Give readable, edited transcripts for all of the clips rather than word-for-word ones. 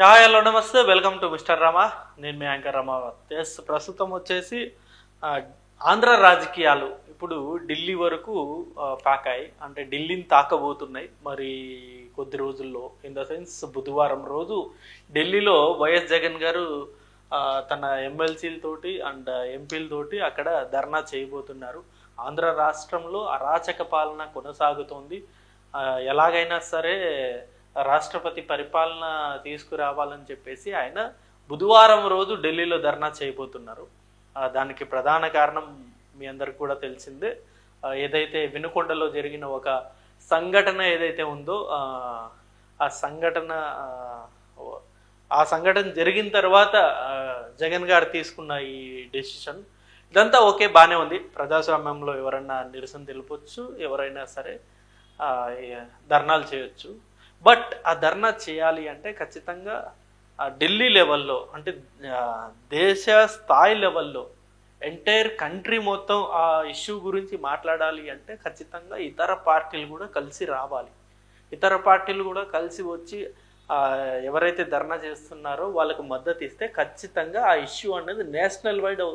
Hello నమస్తే, welcome to mister Rama. నేను మీ anchor Ramavath. ప్రస్తుతం వచ్చేసి ఆంధ్ర రాజకీయాలు ఇప్పుడు ఢిల్లీ వరకు పాకాయి, అంటే ఢిల్లీని తాకబోతున్నాయి మరి కొద్ది రోజుల్లో. ఇన్ ద సెన్స్ బుధవారం రోజు ఢిల్లీలో వైఎస్ జగన్ గారు తన ఎమ్మెల్సీలతోటి అండ్ ఎంపీలతోటి అక్కడ ధర్నా చేయబోతున్నారు. ఆంధ్ర రాష్ట్రంలో అరాచక పాలన కొనసాగుతోంది. ఎలాగైనా సరే రాష్ట్రపతి పరిపాలన తీసుకురావాలని చెప్పేసి ఆయన బుధవారం రోజు ఢిల్లీలో ధర్నా చేయబోతున్నారు. దానికి ప్రధాన కారణం మీ అందరికి కూడా తెలిసిందే. ఏదైతే వినుకొండలో జరిగిన ఒక సంఘటన ఏదైతే ఉందో ఆ సంఘటన జరిగిన తర్వాత జగన్ గారు తీసుకున్న ఈ డెసిషన్ ఇదంతా ఓకే, బాగానే ఉంది. ప్రజాస్వామ్యంలో ఎవరైనా నిరసన తెలుపొచ్చు, ఎవరైనా సరే ధర్నాలు చేయొచ్చు. బట్ ఆ ధర్నా చేయాలి అంటే ఖచ్చితంగా ఢిల్లీ లెవెల్లో, అంటే దేశ స్థాయి లెవెల్లో ఎంటైర్ కంట్రీ మొత్తం ఆ ఇష్యూ గురించి మాట్లాడాలి అంటే ఖచ్చితంగా ఇతర పార్టీలు కూడా కలిసి రావాలి. ఇతర పార్టీలు కూడా కలిసి వచ్చి ఎవరైతే ధర్నా చేస్తున్నారో వాళ్ళకు మద్దతు ఇస్తే ఖచ్చితంగా ఆ ఇష్యూ అనేది నేషనల్ వైడ్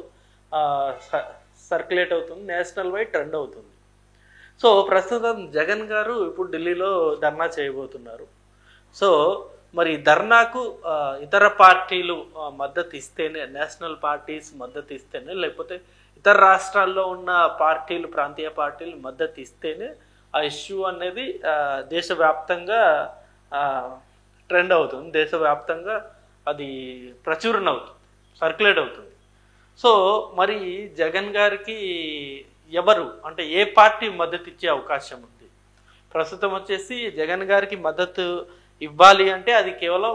సర్క్యులేట్ అవుతుంది, నేషనల్ వైడ్ ట్రెండ్ అవుతుంది. సో ప్రస్తుతం జగన్ గారు ఇప్పుడు ఢిల్లీలో ధర్నా చేయబోతున్నారు. సో మరి ధర్నాకు ఇతర పార్టీలు మద్దతు ఇస్తేనే, నేషనల్ పార్టీస్ మద్దతు ఇస్తేనే, లేకపోతే ఇతర రాష్ట్రాల్లో ఉన్న పార్టీలు, ప్రాంతీయ పార్టీలు మద్దతు ఇస్తేనే ఆ ఇష్యూ అనేది దేశవ్యాప్తంగా ట్రెండ్ అవుతుంది, దేశవ్యాప్తంగా అది ప్రచురణ అవుతుంది, సర్క్యులేట్ అవుతుంది. సో మరి జగన్ గారికి ఎవరు, అంటే ఏ పార్టీ మద్దతు ఇచ్చే అవకాశం ఉంది? ప్రస్తుతం వచ్చేసి జగన్ గారికి మద్దతు ఇవ్వాలి అంటే అది కేవలం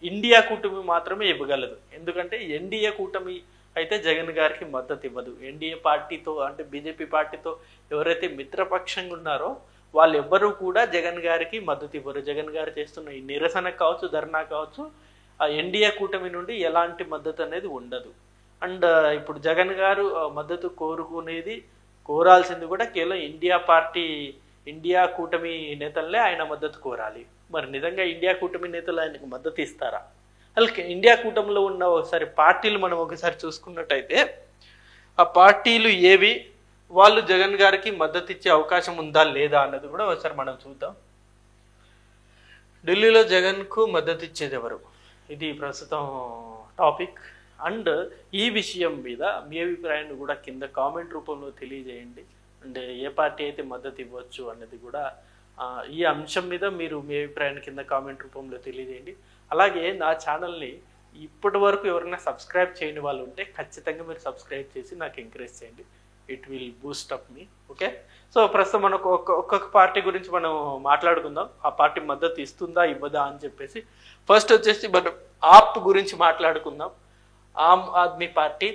ఇండియా కూటమి మాత్రమే ఇవ్వగలదు. ఎందుకంటే ఎన్డీఏ కూటమి అయితే జగన్ గారికి మద్దతు ఇవ్వదు. ఎన్డీఏ పార్టీతో, అంటే బీజేపీ పార్టీతో ఎవరైతే మిత్రపక్షంగా ఉన్నారో వాళ్ళు ఎవ్వరూ కూడా జగన్ గారికి మద్దతు ఇవ్వరు. జగన్ గారు చేస్తున్న ఈ నిరసన కావచ్చు, ధర్నా కావచ్చు, ఆ ఎన్డీఏ కూటమి నుండి ఎలాంటి మద్దతు అనేది ఉండదు. అండ్ ఇప్పుడు జగన్ గారు మద్దతు కోరాల్సింది కూడా కేవలం ఇండియా కూటమి నేతలనే ఆయన మద్దతు కోరాలి. మరి నిజంగా ఇండియా కూటమి నేతలు ఆయనకు మద్దతు ఇస్తారా? అలాగే ఇండియా కూటమిలో ఉన్న ఒకసారి పార్టీలు మనం ఒకసారి చూసుకున్నట్టయితే ఆ పార్టీలు ఏవి, వాళ్ళు జగన్ గారికి మద్దతు ఇచ్చే అవకాశం ఉందా లేదా అన్నది కూడా ఒకసారి మనం చూద్దాం. ఢిల్లీలో జగన్కు మద్దతు ఇచ్చేది ఎవరు? ఇది ప్రస్తుతం టాపిక్. అండ్ ఈ విషయం మీద మీ అభిప్రాయాన్ని కూడా కింద కామెంట్ రూపంలో తెలియజేయండి. అంటే ఏ పార్టీ అయితే మద్దతు ఇవ్వచ్చు అన్నది కూడా ఈ అంశం మీద మీరు మీ అభిప్రాయాన్ని కింద కామెంట్ రూపంలో తెలియజేయండి. అలాగే నా ఛానల్ని ఇప్పటి వరకు ఎవరైనా సబ్స్క్రైబ్ చేయని వాళ్ళు ఉంటే ఖచ్చితంగా మీరు సబ్స్క్రైబ్ చేసి నాకు ఎంకరేజ్ చేయండి. It will Boost up me. Okay, so ప్రస్తుతం మనకు ఒక్కొక్క పార్టీ గురించి మనం మాట్లాడుకుందాం. ఆ పార్టీ మద్దతు ఇస్తుందా ఇవ్వదా అని చెప్పేసి. ఫస్ట్ వచ్చేసి మనం ఆప్ గురించి మాట్లాడుకుందాం. ఆమ్ ఆద్మీ పార్టీ,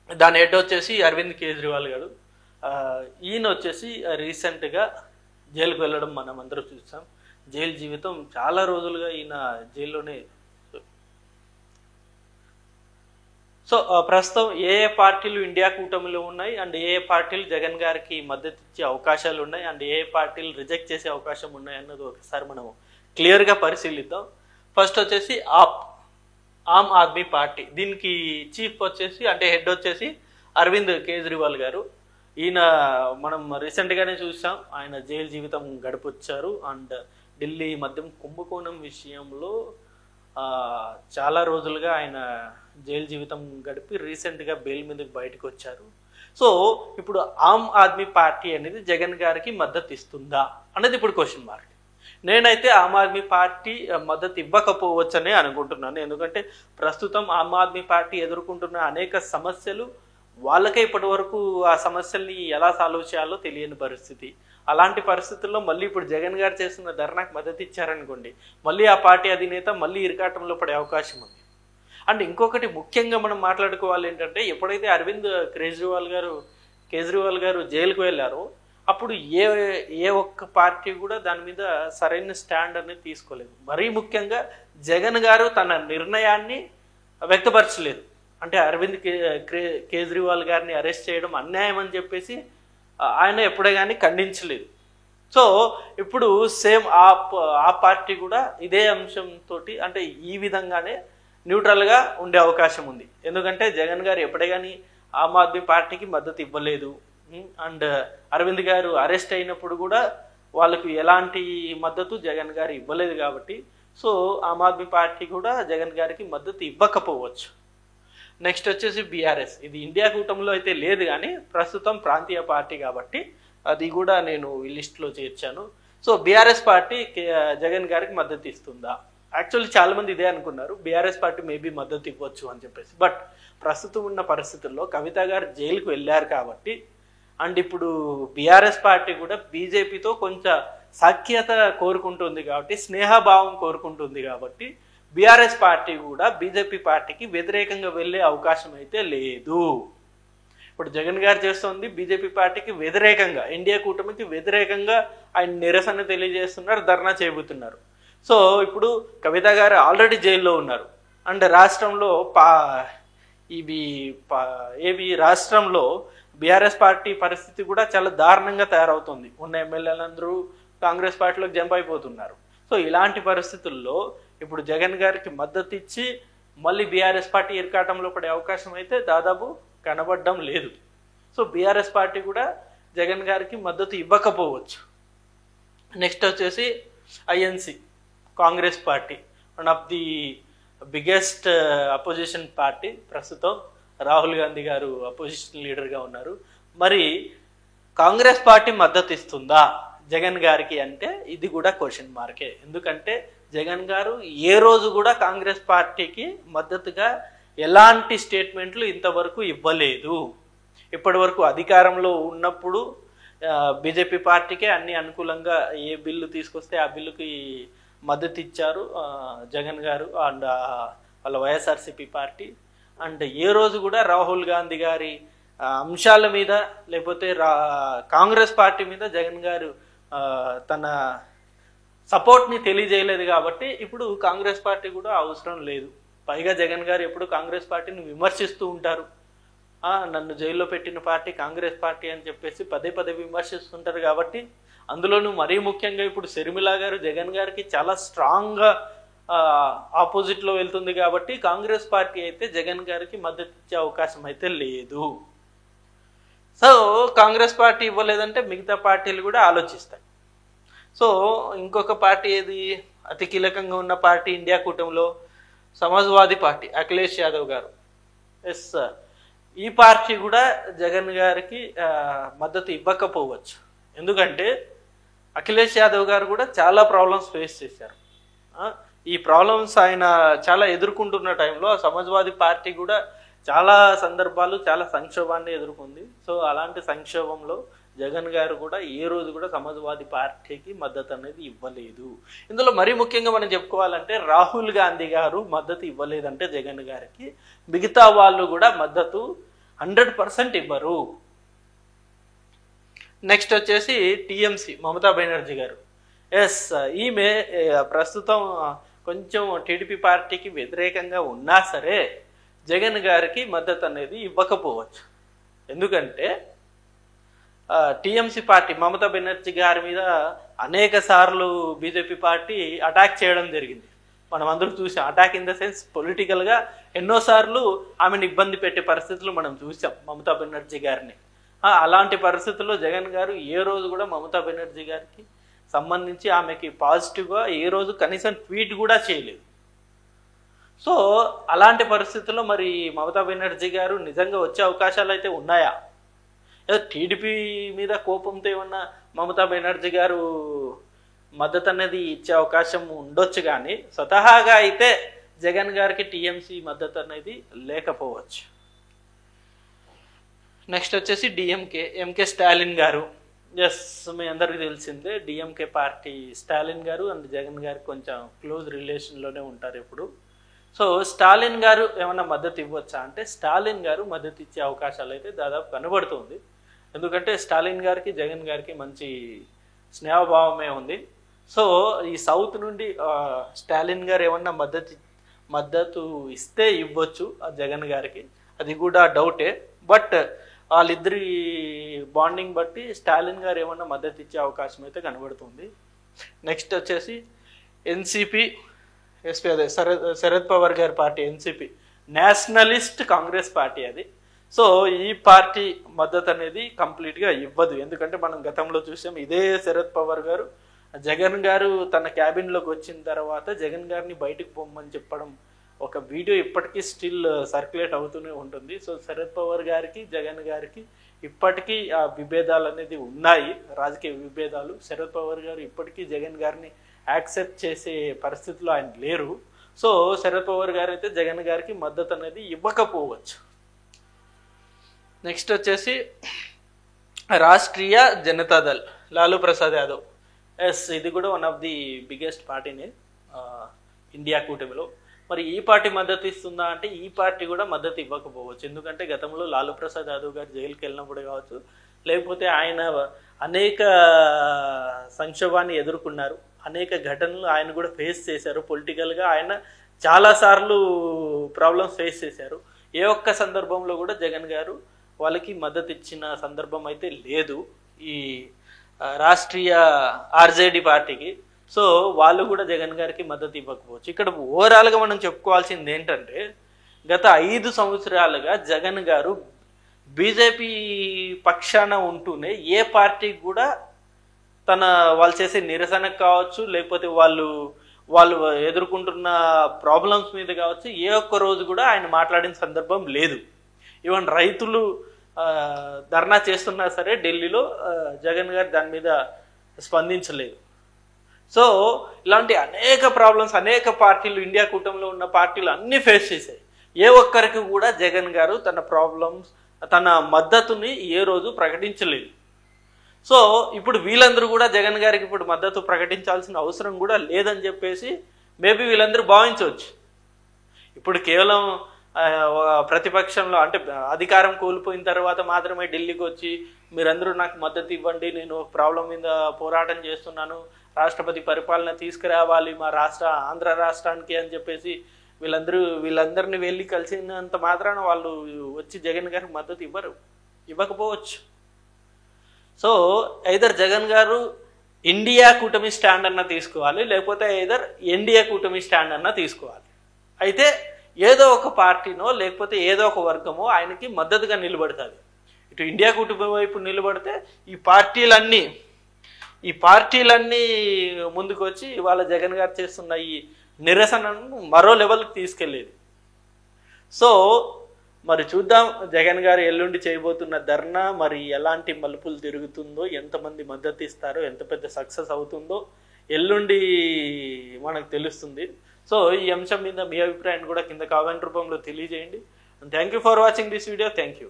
దాని హెడ్ వచ్చేసి అరవింద్ కేజ్రీవాల్ గారు. ఈయన వచ్చేసి రీసెంట్గా జైలుకు వెళ్ళడం మనం అందరూ చూసాం. జైలు జీవితం చాలా రోజులుగా ఈయన జైల్లోనే. సో ప్రస్తుతం ఏ పార్టీలు ఇండియా కూటమిలో ఉన్నాయి, అండ్ ఏ పార్టీలు జగన్ గారికి మద్దతు ఇచ్చే అవకాశాలు ఉన్నాయి, అండ్ ఏ పార్టీలు రిజెక్ట్ చేసే అవకాశం ఉన్నాయి అన్నది ఒకసారి మనం క్లియర్గా పరిశీలిద్దాం. ఫస్ట్ వచ్చేసి ఆమ్ ఆద్మీ పార్టీ. దీనికి చీఫ్ వచ్చేసి, అంటే హెడ్ వచ్చేసి అరవింద్ కేజ్రీవాల్ గారు. ఈయన మనం రీసెంట్గానే చూసాం, ఆయన జైలు జీవితం గడిపొచ్చారు. అండ్ ఢిల్లీ మద్యం కుంభకోణం విషయంలో చాలా రోజులుగా ఆయన జైలు జీవితం గడిపి రీసెంట్గా బెయిల్ మీదకి బయటకు వచ్చారు. సో ఇప్పుడు ఆమ్ ఆద్మీ పార్టీ అనేది జగన్ గారికి మద్దతు ఇస్తుందా అనేది ఇప్పుడు క్వశ్చన్ మార్క్. నేనైతే ఆమ్ ఆద్మీ పార్టీ మద్దతు ఇవ్వకపోవచ్చనే అనుకుంటున్నాను. ఎందుకంటే ప్రస్తుతం ఆమ్ ఆద్మీ పార్టీ ఎదుర్కొంటున్న అనేక సమస్యలు, వాళ్ళకే ఇప్పటి వరకు ఆ సమస్యల్ని ఎలా సాల్వ్ చేయాలో తెలియని పరిస్థితి. అలాంటి పరిస్థితుల్లో మళ్ళీ ఇప్పుడు జగన్ గారు చేస్తున్న ధర్నాకు మద్దతు ఇచ్చారనుకోండి, మళ్ళీ ఆ పార్టీ అధినేత మళ్ళీ ఇరకాటంలో పడే అవకాశం ఉంది. అండ్ ఇంకొకటి ముఖ్యంగా మనం మాట్లాడుకోవాలి ఏంటంటే, ఎప్పుడైతే అరవింద్ కేజ్రీవాల్ గారు జైలుకు వెళ్ళారో అప్పుడు ఏ ఒక్క పార్టీ కూడా దాని మీద సరైన స్టాండ్ అనేది తీసుకోలేదు. మరీ ముఖ్యంగా జగన్ గారు తన నిర్ణయాన్ని వ్యక్తపరచలేదు. అంటే అరవింద్ కేజ్రీవాల్ గారిని అరెస్ట్ చేయడం అన్యాయం అని చెప్పేసి ఆయన ఎప్పుడే కానీ ఖండించలేదు. సో ఇప్పుడు సేమ్ ఆ పార్టీ కూడా ఇదే అంశంతో అంటే ఈ విధంగానే న్యూట్రల్గా ఉండే అవకాశం ఉంది. ఎందుకంటే జగన్ గారు ఎప్పుడే కానీ ఆమ్ ఆద్మీ పార్టీకి మద్దతు ఇవ్వలేదు. అండ్ అరవింద్ గారు అరెస్ట్ అయినప్పుడు కూడా వాళ్ళకు ఎలాంటి మద్దతు జగన్ గారు ఇవ్వలేదు కాబట్టి సో ఆమ్ ఆద్మీ పార్టీ కూడా జగన్ గారికి మద్దతు ఇవ్వకపోవచ్చు. నెక్స్ట్ వచ్చేసి బీఆర్ఎస్. ఇది ఇండియా కూటమిలో అయితే లేదు కానీ ప్రస్తుతం ప్రాంతీయ పార్టీ కాబట్టి అది కూడా నేను ఈ లిస్ట్లో చేర్చాను. సో బీఆర్ఎస్ పార్టీ జగన్ గారికి మద్దతు ఇస్తుందా? యాక్చువల్లీ చాలా మంది ఇదే అనుకున్నారు, బీఆర్ఎస్ పార్టీ మేబీ మద్దతు ఇవ్వచ్చు అని చెప్పేసి. బట్ ప్రస్తుతం ఉన్న పరిస్థితుల్లో కవిత గారు జైలుకు వెళ్ళారు కాబట్టి అండ్ ఇప్పుడు బీఆర్ఎస్ పార్టీ కూడా బీజేపీతో కొంచెం సఖ్యత కోరుకుంటుంది కాబట్టి, స్నేహభావం కోరుకుంటుంది కాబట్టి బీఆర్ఎస్ పార్టీ కూడా బీజేపీ పార్టీకి వ్యతిరేకంగా వెళ్ళే అవకాశం అయితే లేదు. ఇప్పుడు జగన్ గారు చేస్తుంది బీజేపీ పార్టీకి వ్యతిరేకంగా, ఎన్డీఏ కూటమికి వ్యతిరేకంగా ఆయన నిరసన తెలియజేస్తున్నారు, ధర్నా చేయబోతున్నారు. సో ఇప్పుడు కవిత గారు ఆల్రెడీ జైల్లో ఉన్నారు. అండ్ రాష్ట్రంలో రాష్ట్రంలో బీఆర్ఎస్ పార్టీ పరిస్థితి కూడా చాలా దారుణంగా తయారవుతుంది. ఉన్న ఎమ్మెల్యేలందరూ కాంగ్రెస్ పార్టీలోకి జంప్ అయిపోతున్నారు. సో ఇలాంటి పరిస్థితుల్లో ఇప్పుడు జగన్ గారికి మద్దతు ఇచ్చి మళ్ళీ బీఆర్ఎస్ పార్టీ ఇరకాటంలో పడే అవకాశం అయితే దాదాపు కనబడడం లేదు. సో బీఆర్ఎస్ పార్టీ కూడా జగన్ గారికి మద్దతు ఇవ్వకపోవచ్చు. నెక్స్ట్ వచ్చేసి INC, Congress party, one of the biggest opposition party. ప్రస్తుతం రాహుల్ గాంధీ గారు అపోజిషన్ లీడర్గా ఉన్నారు. మరి కాంగ్రెస్ పార్టీ మద్దతు ఇస్తుందా జగన్ గారికి అంటే ఇది కూడా క్వశ్చన్ మార్కే. ఎందుకంటే జగన్ గారు ఏ రోజు కూడా కాంగ్రెస్ పార్టీకి మద్దతుగా ఎలాంటి స్టేట్మెంట్లు ఇంతవరకు ఇవ్వలేదు. ఇప్పటి వరకు అధికారంలో ఉన్నప్పుడు బీజేపీ పార్టీకే అన్ని అనుకూలంగా ఏ బిల్లు తీసుకొస్తే ఆ బిల్లుకి మద్దతు ఇచ్చారు జగన్ గారు అండ్ వాళ్ళ వైఎస్ఆర్సీపీ పార్టీ. అండ్ ఏ రోజు కూడా రాహుల్ గాంధీ గారి అంశాల మీద లేకపోతే కాంగ్రెస్ పార్టీ మీద జగన్ గారు తన సపోర్ట్ని తెలియజేయలేదు. కాబట్టి ఇప్పుడు కాంగ్రెస్ పార్టీ కూడా అవసరం లేదు. పైగా జగన్ గారు ఎప్పుడు కాంగ్రెస్ పార్టీని విమర్శిస్తూ ఉంటారు. నన్ను జైల్లో పెట్టిన పార్టీ కాంగ్రెస్ పార్టీ అని చెప్పేసి పదే పదే విమర్శిస్తుంటారు. కాబట్టి అందులోనూ మరీ ముఖ్యంగా ఇప్పుడు షర్మిల గారు జగన్ గారికి చాలా స్ట్రాంగ్గా ఆపోజిట్లో వెళ్తుంది. కాబట్టి కాంగ్రెస్ పార్టీ అయితే జగన్ గారికి మద్దతు ఇచ్చే అవకాశం అయితే లేదు. సో కాంగ్రెస్ పార్టీ ఇవ్వలేదంటే మిగతా పార్టీలు కూడా ఆలోచిస్తాయి. సో ఇంకొక పార్టీ ఏది అతి కీలకంగా ఉన్న పార్టీ ఇండియా కూటమిలో సమాజ్వాదీ పార్టీ, అఖిలేష్ యాదవ్ గారు. ఎస్, ఈ పార్టీ కూడా జగన్ గారికి మద్దతు ఇవ్వకపోవచ్చు. ఎందుకంటే అఖిలేష్ యాదవ్ గారు కూడా చాలా ప్రాబ్లమ్స్ ఫేస్ చేశారు. ఈ ప్రాబ్లమ్స్ ఆయన చాలా ఎదుర్కొంటున్న టైంలో సమాజ్వాదీ పార్టీ కూడా చాలా సందర్భాలు చాలా సంక్షోభాన్ని ఎదుర్కొంది. సో అలాంటి సంక్షోభంలో జగన్ గారు కూడా ఏ రోజు కూడా సమాజ్వాదీ పార్టీకి మద్దతు అనేది ఇవ్వలేదు. ఇందులో మరీ ముఖ్యంగా మనం చెప్పుకోవాలంటే రాహుల్ గాంధీ గారు మద్దతు ఇవ్వలేదంటే జగన్ గారికి మిగతా వాళ్ళు కూడా మద్దతు 100% ఇవ్వరు. నెక్స్ట్ వచ్చేసి టీఎంసీ, మమతా బెనర్జీ గారు. ఎస్, ఈమె ప్రస్తుతం కొంచెం టీడీపీ పార్టీకి వ్యతిరేకంగా ఉన్నా సరే జగన్ గారికి మద్దతు అనేది ఇవ్వకపోవచ్చు. ఎందుకంటే టీఎంసీ పార్టీ మమతా బెనర్జీ గారి మీద అనేక సార్లు బీజేపీ పార్టీ అటాక్ చేయడం జరిగింది. మనం అందరూ చూసాం. అటాక్ ఇన్ ద సెన్స్ పొలిటికల్గా ఎన్నోసార్లు ఆమెను ఇబ్బంది పెట్టే పరిస్థితులు మనం చూసాం మమతా బెనర్జీ గారిని. అలాంటి పరిస్థితుల్లో జగన్ గారు ఏ రోజు కూడా మమతా బెనర్జీ గారికి సంబంధించి ఆమెకి పాజిటివ్గా ఏ రోజు కనీసం ట్వీట్ కూడా చేయలేదు. సో అలాంటి పరిస్థితుల్లో మరి మమతా బెనర్జీ గారు నిజంగా వచ్చే అవకాశాలు అయితే ఉన్నాయా? టీడీపీ మీద కోపంతో ఏమన్నా మమతా బెనర్జీ గారు మద్దతు అనేది ఇచ్చే అవకాశం ఉండొచ్చు, కానీ స్వతహాగా అయితే జగన్ గారికి టీఎంసీ మద్దతు అనేది లేకపోవచ్చు. నెక్స్ట్ వచ్చేసి డిఎంకే, ఎంకే స్టాలిన్ గారు. ఎస్, మీ అందరికీ తెలిసిందే డిఎంకే పార్టీ స్టాలిన్ గారు అండ్ జగన్ గారు కొంచెం క్లోజ్ రిలేషన్లోనే ఉంటారు ఎప్పుడు. సో స్టాలిన్ గారు ఏమన్నా మద్దతు ఇవ్వచ్చా అంటే స్టాలిన్ గారు మద్దతు ఇచ్చే అవకాశాలు అయితే దాదాపు కనబడుతుంది. ఎందుకంటే స్టాలిన్ గారికి జగన్ గారికి మంచి స్నేహభావమే ఉంది. సో ఈ సౌత్ నుండి స్టాలిన్ గారు ఏమన్నా మద్దతు ఇస్తే ఇవ్వచ్చు జగన్ గారికి, అది కూడా డౌటే. బట్ వాళ్ళిద్దరి బాండింగ్ బట్టి స్టాలిన్ గారు ఏమన్నా మద్దతు ఇచ్చే అవకాశం అయితే కనబడుతుంది. నెక్స్ట్ వచ్చేసి ఎన్సిపి, ఎస్పీ అదే శరద్ పవార్ గారి party NCP, Nationalist Congress party అది. సో ఈ పార్టీ మద్దతు అనేది కంప్లీట్గా ఇవ్వదు. ఎందుకంటే మనం గతంలో చూసాం, ఇదే శరద్ పవార్ గారు జగన్ గారు తన క్యాబిన్లోకి వచ్చిన తర్వాత జగన్ గారిని బయటకు పొమ్మని చెప్పడం ఒక వీడియో ఇప్పటికీ స్టిల్ సర్క్యులేట్ అవుతూనే ఉంటుంది. సో శరద్ పవార్ గారికి జగన్ గారికి ఇప్పటికీ ఆ విభేదాలు అనేది ఉన్నాయి, రాజకీయ విభేదాలు. శరద్ పవార్ గారు ఇప్పటికీ జగన్ గారిని యాక్సెప్ట్ చేసే పరిస్థితిలో ఆయన లేరు. సో శరద్ పవార్ గారు అయితే జగన్ గారికి మద్దతు అనేది ఇవ్వకపోవచ్చు. నెక్స్ట్ వచ్చేసి రాష్ట్రీయ జనతాదళ్, లాలూ ప్రసాద్ యాదవ్. ఇది కూడా వన్ ఆఫ్ ది బిగ్గెస్ట్ పార్టీనే ఇండియా కూటమిలో. మరి ఈ పార్టీ మద్దతు ఇస్తుందా అంటే ఈ పార్టీ కూడా మద్దతు ఇవ్వకపోవచ్చు. ఎందుకంటే గతంలో లాలూ ప్రసాద్ యాదవ్ గారు జైలుకి వెళ్ళినప్పుడు కావచ్చు, లేకపోతే ఆయన అనేక సంక్షోభాన్ని ఎదుర్కొన్నారు, అనేక ఘటనలు ఆయన కూడా ఫేస్ చేశారు. పొలిటికల్గా ఆయన చాలాసార్లు ప్రాబ్లమ్స్ ఫేస్ చేశారు. ఏ ఒక్క సందర్భంలో కూడా జగన్ గారు వాళ్ళకి మద్దతు ఇచ్చిన సందర్భం అయితే లేదు ఈ రాష్ట్రీయ ఆర్జేడీ పార్టీకి. సో వాళ్ళు కూడా జగన్ గారికి మద్దతు ఇవ్వకపోవచ్చు. ఇక్కడ ఓవరాల్గా మనం చెప్పుకోవాల్సింది ఏంటంటే, గత 5 సంవత్సరాలుగా జగన్ గారు బీజేపీ పక్షాన ఉంటూనే ఏ పార్టీకి కూడా వాళ్ళు చేసే నిరసనకు కావచ్చు, లేకపోతే వాళ్ళు ఎదుర్కొంటున్న ప్రాబ్లమ్స్ మీద కావచ్చు, ఏ ఒక్క రోజు కూడా ఆయన మాట్లాడిన సందర్భం లేదు. ఈవెన్ రైతులు ధర్నా చేస్తున్నా సరే ఢిల్లీలో జగన్ గారు దాని మీద స్పందించలేదు. సో ఇలాంటి అనేక ప్రాబ్లమ్స్ అనేక పార్టీలు, ఇండియా కూటమిలో ఉన్న పార్టీలు అన్నీ ఫేస్ చేశాయి. ఏ ఒక్కరికి కూడా జగన్ గారు తన ప్రాబ్లమ్స్, తన మద్దతుని ఏ రోజు ప్రకటించలేదు. సో ఇప్పుడు వీళ్ళందరూ కూడా జగన్ గారికి ఇప్పుడు మద్దతు ప్రకటించాల్సిన అవసరం కూడా లేదని చెప్పేసి మేబీ వీళ్ళందరూ భావించవచ్చు. ఇప్పుడు కేవలం ప్రతిపక్షంలో అంటే అధికారం కోల్పోయిన తర్వాత మాత్రమే ఢిల్లీకి వచ్చి మీరందరూ నాకు మద్దతు ఇవ్వండి, నేను ప్రాబ్లం మీద పోరాటం చేస్తున్నాను, రాష్ట్రపతి పరిపాలన తీసుకురావాలి మా ఆంధ్ర రాష్ట్రానికి అని చెప్పేసి వీళ్ళందరినీ వెళ్ళి కలిసినంత మాత్రాన వాళ్ళు వచ్చి జగన్ గారికి మద్దతు ఇవ్వకపోవచ్చు. సో ఐదర్ జగన్ గారు ఇండియా కూటమి స్టాండ్ అన్న తీసుకోవాలి, లేకపోతే ఐదర్ ఎన్డీఏ కూటమి స్టాండ్ అన్న తీసుకోవాలి. అయితే ఏదో ఒక పార్టీనో లేకపోతే ఏదో ఒక వర్గమో ఆయనకి మద్దతుగా నిలబడుతుంది. ఇటు ఇండియా కూటమి వైపు నిలబడితే ఈ పార్టీలన్నీ ముందుకు వచ్చి ఇవాళ జగన్ గారు చేస్తున్న ఈ నిరసనను మరో లెవెల్కి తీసుకెళ్ళేది. సో మరి చూద్దాం జగన్ గారు ఎల్లుండి చేయబోతున్న ధర్నా మరి ఎలాంటి మలుపులు తిరుగుతుందో, ఎంతమంది మద్దతు ఇస్తారో, ఎంత పెద్ద సక్సెస్ అవుతుందో ఎల్లుండి మనకు తెలుస్తుంది. సో ఈ అంశం మీద మీ అభిప్రాయాన్ని కూడా కింద కామెంట్ రూపంలో తెలియజేయండి. Thank you for watching this video. Thank you.